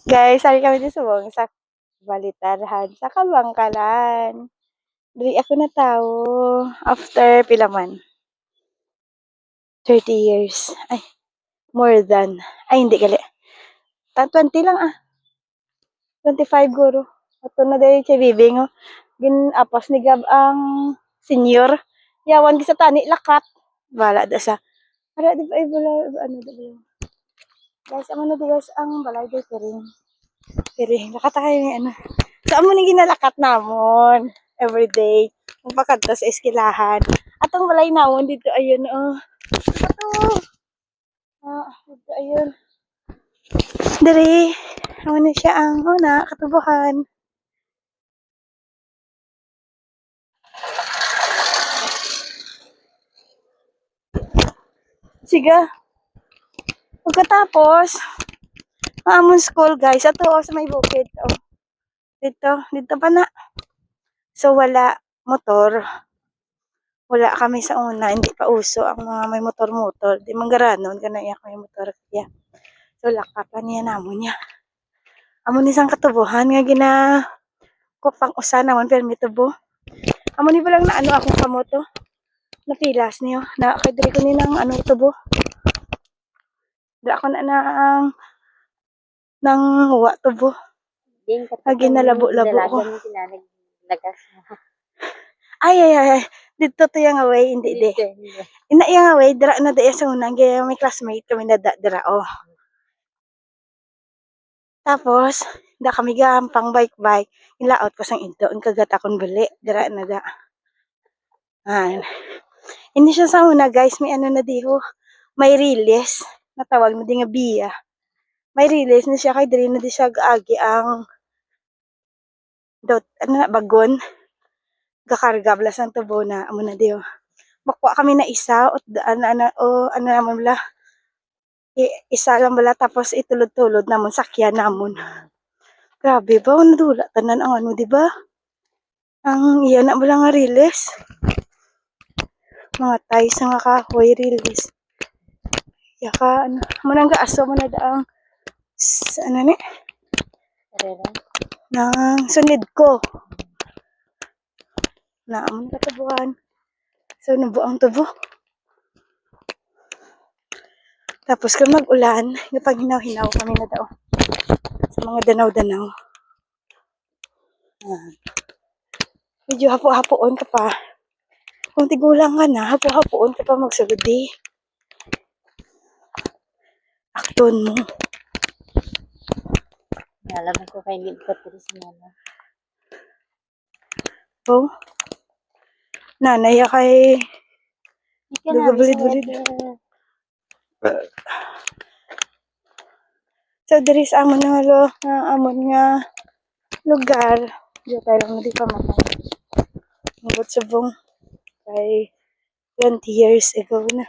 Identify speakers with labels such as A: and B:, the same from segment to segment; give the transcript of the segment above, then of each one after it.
A: Guys, sali kami di subong sa balitarhan sa Kabangkalan. Dili ako na tao after pila man. 30 years. Ay, more than. Ay, hindi gali. 20 lang 25 guro. Ato na dahil siya bibing. Ginapas ni Gab ang senior. Yawan sa tani lakat. Bala da sa. Para di ba bala ano da ba. Guys, amo na di guys ang balay day piring. Piring lakat kay ni ano. Sa amo ni ginalakat namon everyday. Magpakadto sa eskwelahan. Atong balay namon dito ayun Ato. Dito ayun. Diri. Amo na siya ang una katubuhan. Siga. Pagkatapos, amon school guys. Ato sa may bukid. Dito pa na. So wala motor. Wala kami sa una, hindi pa uso ang mga may motor-motor. Di manggaranon ka na iya ko yung motor kaya. So lakapan niya namon niya. Amo ni sang katubuhan nga gina ko pang usa naman permi tubo. Amo ni balang na ano akong kamoto. Napilas niyo. Na kay diri ko ni nang ano tubo. Dira ko na nang wa tubo. Agi na labo-labo ko. Ay. Dito to yung away, hindi. Ina yung away, dira na daya sa unang kaya may classmate kami na dira Tapos, da kami gampang bike. Ilaot ko sang into, ang kagat akong bali, dira na da. Hindi siya sa una guys, may ano na diho, may release, natawag na di nga biya. May release na siya kay diri na di siya gaagi ang bagon. Gakarga blas ang tubo na amo na diyo. Makuha kami na isa ano naman bala. Isa lang bala tapos itulod-tulod namon sakyan namon. Grabe ba nadula tanan ang ano di ba? Ang iya na bala nga release. Mga tayo sa nga kahoy release. Yaka ano mo nang gaaso mo na daang ano ni? Nang sunid ko. Naamon katubuhan. So, nabuang tubo. Tapos, kung mag-ulan, napang hinaw-hinaw kami na daw. Sa mga danaw-danaw. Medyo hapo-hapoon ka pa. Kung tigulang ka na, hapo-hapoon ka pa magsugodi. Akton mo.
B: Nalaman ko kay Lidpat ko sa nana.
A: Oh. Nanay kay Lugabalid-balid. So, diri sa amon nga amon nga lugar. Diyo tayo lang di pa matay. Nabot subong kay 20 years ago na.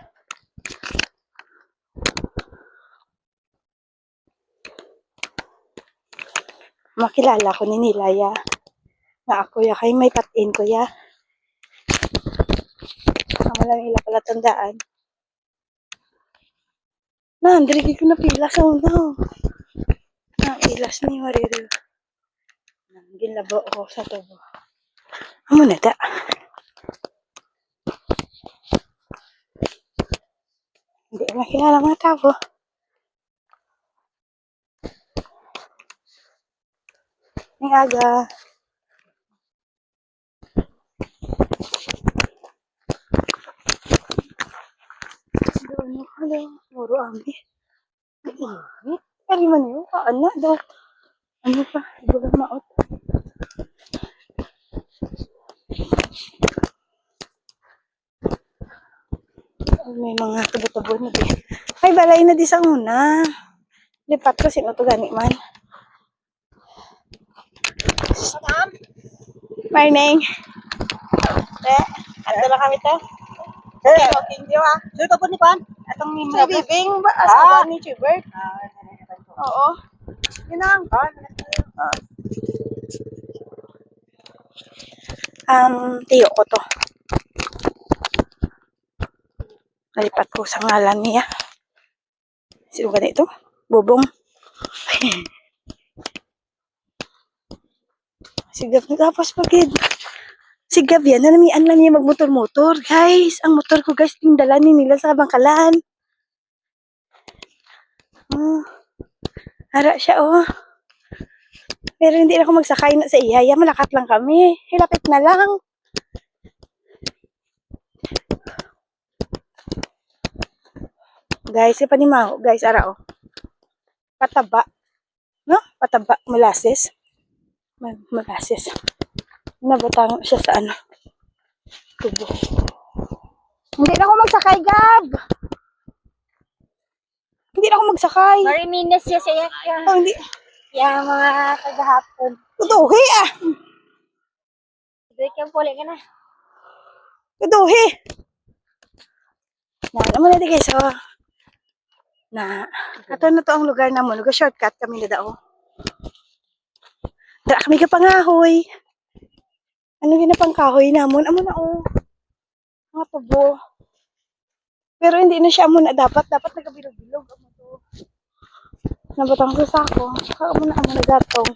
A: Makilala ko ni Nilaya na ako ya kay may patin ko ya. Amo lang ila pala tandaan. Diri ko na pila sa una. Ilas ni Mariro. Ginlabo ko sa tubo. Amo na da. Hindi makilala mga tao. Ang aga. Hello. Muro ami. Kari man yun. Ano daw. Ano pa? Bulang maot. May mga tubo-tubo na di. Ay, balay na di sa una. Lipat ko sino to gani man. Morning. Ato lang kami to. Walking view ha.
B: Sino ka po ni Pan?
A: Atong ni Bibing ba asawa ni Chubert? Oo. Yun lang. Tiyo ko to. Nalipat ko sa ngalan niya. Sino ba ito? Bubong. Sigap na tapos pagid. Sigap yan, nanamian lang niya magmotor-motor. Guys, ang motor ko guys, tindalan ni nila sa bangkalan. Oh, hara siya oh. Pero hindi na ako magsakay na sa iya. Malakat lang kami. Hilapit na lang. Guys, si panimaho. Guys, ara oh. Pataba. No? Pataba. Molasses. Molasses. Nabutang siya sa ano. Tubo. Hindi na ako magsakay, Gab. Hindi na ako magsakay.
B: Mariminas siya sa iya.
A: Oh, hindi.
B: Yung mga kagahapon.
A: Tuduhi ah.
B: Break yung puli ka na.
A: Tuduhi. Na, naman natin guys, oh. Na, ato na to ang lugar na mo. Nag-shortcut kami na daw. Dara kami ka pangahoy. Ano ginapang kahoy namon? Amo na oh. Mga tubo. Pero hindi na siya amo na dapat. Dapat nagabilog-bilog. Amo to. Nabatang ko sa ako. Saka amo na gatong.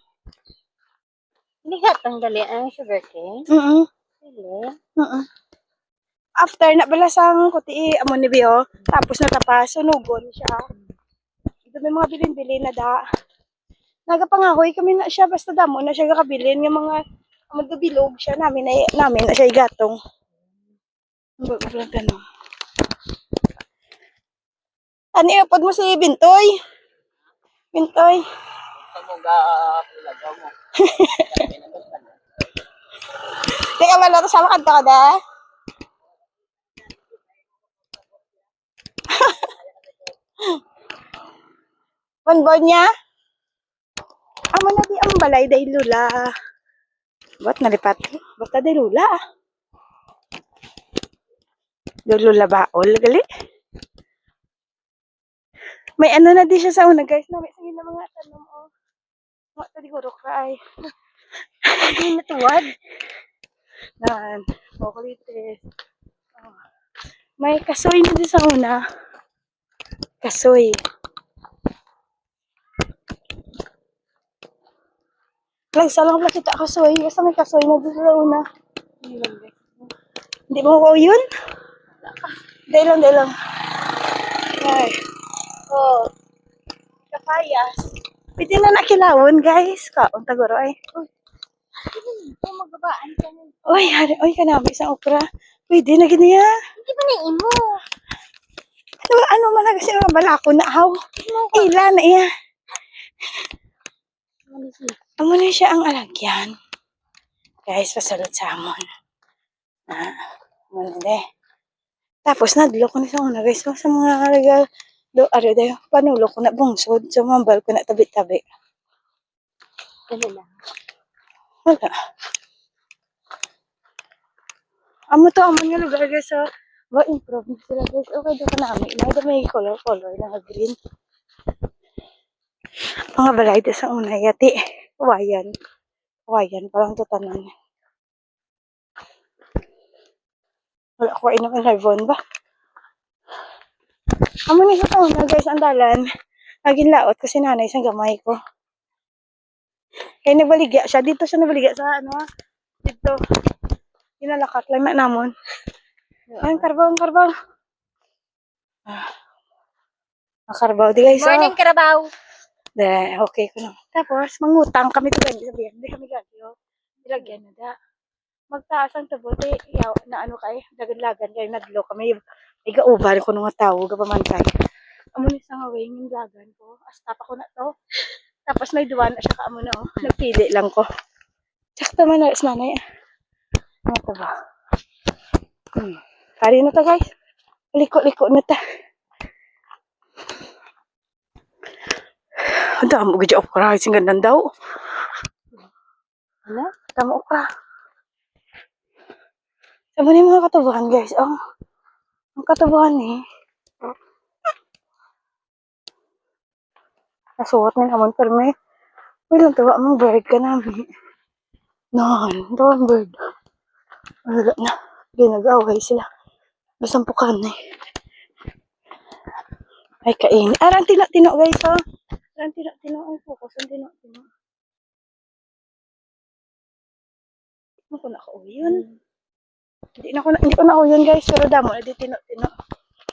B: Hindi ka tanggali ang sugar cane? Really?
A: After na balasang kuti amo ni Bio. Tapos natapas. Sunugon siya. Ito may mga bilin-bilin na da. Nagapangahoy kami na siya. Basta damo na siya kakabilin. Yung mga magabilog siya namin na siya igatong. Walang tanong. Ano iapod mo si Bintoy? Bintoy. Teka wala to sama kanta ka da? Bonbon niya? Amo na di ang balay dahil lula. Ba't nalipat? Basta dahil lula. Lula baol, gali. May ano na di siya sa una guys. Nami sige na mga tanong o. Mga tadi guro ka ay.
B: Hindi natuwad.
A: Nan. Kulitis. Oh. May kasoy na di sa una. Kasoy. Sa lang pala kita kasoy. Basta may kasoy na di sa una. Hindi mo ko yun? Dahil lang. Ay. Oh. Kapayas. Pwede na nakilawon, guys. Kaon taguro ay.
B: Kung magabaan ka na.
A: Oy, kanami sa okra. Pwede na giniya.
B: Hindi ba naimo?
A: Ano man na kasi mga balako na haw. Ila na iya. Amo na siya ang alagyan. Guys, pasalot sa amon. Amo na de. Tapos nadlo ko na sa una guys. Sa mga regal dayo. Panulo ko na bungsod. So mambal ko na tabi-tabi.
B: Ganun lang.
A: Wala. Amo nga lugar guys. So, improve na sila guys. Okay, doon ka namin. May color na green. Mga balay doon sa una. Yati. Kawayan. Parang tutanan. Wala ko kain naman harbon ba? Amo ni sa una guys. Ang dalan. Naging laot kasi nanay sa gamay ko. Kaya nagbaligya siya. Dito siya nagbaligya sa ano dito. Inalakat lang na namon. Ay, karbaw. Ang karbaw di guys.
B: Morning, Karabaw.
A: Okay ko na. Tapos, mangutang kami to ganyan. Sabihan, hindi kami ganyan. Nilagyan na da. Magtaas ang tabote. Yaw, na ano kay, dagan-lagan kayo nadlo kami. Igauban ko nung tao, gapaman kay. Amunin sa ngawing yung lagan ko. Asta pa ko na to. Tapos may duwan na siya ka amo na oh. Nagpili lang ko. Tsaka man na nanay. Ano to ba? Kari na to guys. Liko na ta. Ang dami ko dyan okra. Isang gandan daw.
B: Ano?
A: Tama okra. Sama na yung mga katubuhan guys. Oh. Ang katubuhan eh. Nasuot na naman pero may lang tawa mong bird ka namin. Ito ang bird. Wala na. Ginag-away sila. Basang pukan eh. Ay kain. Ang tino guys ha. Ang tino. Ay focus. Ang tino. Ano ko na ako yun? Hindi ko na ako yun guys. Pero damo na di tino-tino.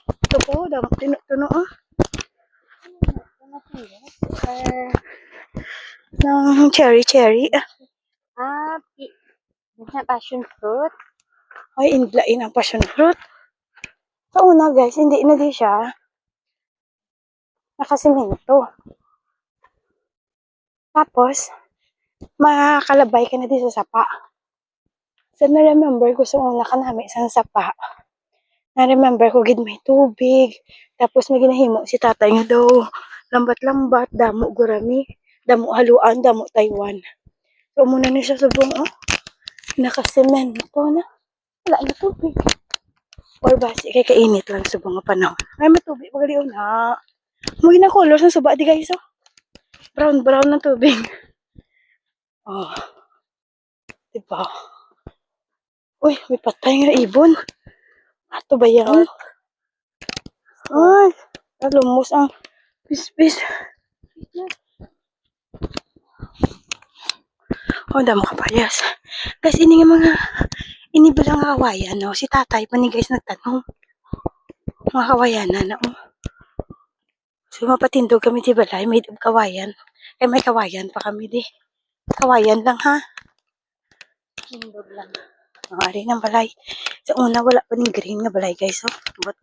A: Ito po, damo tino-tino ah. Ng cherry.
B: Ah, passion fruit.
A: Ay, inlain ang passion fruit. Sa una guys, hindi na di siya nakasimento. Tapos, makakalabay ka na di sa sapa. So, na-remember ko sa una ka namin isang sapa. Na-remember ko gid may tubig. Tapos may ginahimo si tatay nga daw. Lambat-lambat, damo gurami. Damo haluan, damo Taiwan. So, muna na siya sa buong, oh. Nakasemento na. Wala na tubig. Or basi, kay kainit lang sa buong panahon. Ay, may tubig. Pagaliw na. Mugin na color sa suba, di guys, oh. Brown na tubig. Oh. Diba? Uy, may patay nga ibon. Ato ba yan? Ay, lumos ang pispis. Oh, damo kapayas. Guys, ini nga mga inibilang kawayan, no? Si tatay pa ni guys nagtanong. Mga kawayan na, no? So, mapatindog kami di balay, made of kawayan. Eh, may kawayan pa kami di. Kawayan lang, ha?
B: Tindog lang.
A: Ang ari ng balay. Sa una, wala pa ning green nga balay, guys, oh. But,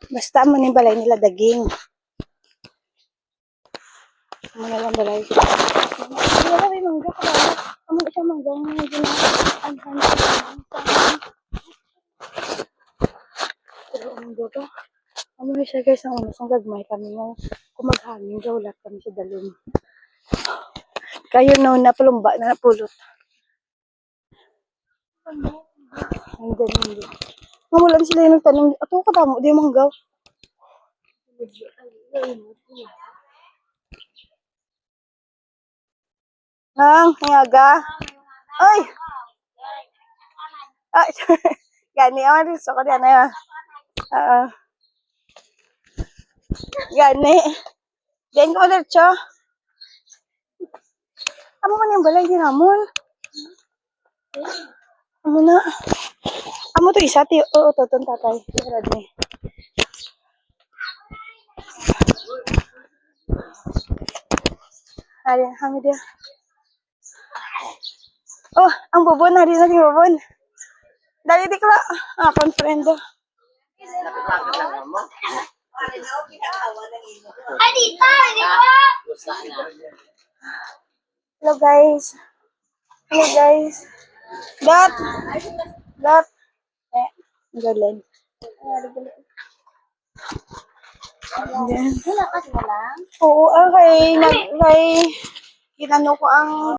A: basta mo ning balay nila daging. Ano na lang balay. Wala may mangga ka ba? Ano siya mangga nga gina pero ang dodo. Ano siya guys ang una sang gagmay kami nga kumaghangin daw lahat kami sa dalom. Kayo no napulumba na napulot. Hindi. Mamulan sila yung nagtanong, ato ka tamo, di manggaw. Nang, nangaga. Ay! Ay, gani, ang riso ko diyan na. Gani. Diyan ko diretso. Amo man yung balay din amon. Amo na. Amo to isa ti oo to tatay. Sarad ni. Ari, kami dia. Oh, ang bubon hari na yung bubon. Dali dikla. Akon friend.
B: Ay, dito!
A: Hello guys. Dot. Galing.
B: Wala ka sila lang?
A: Oo, kay ginano ko ang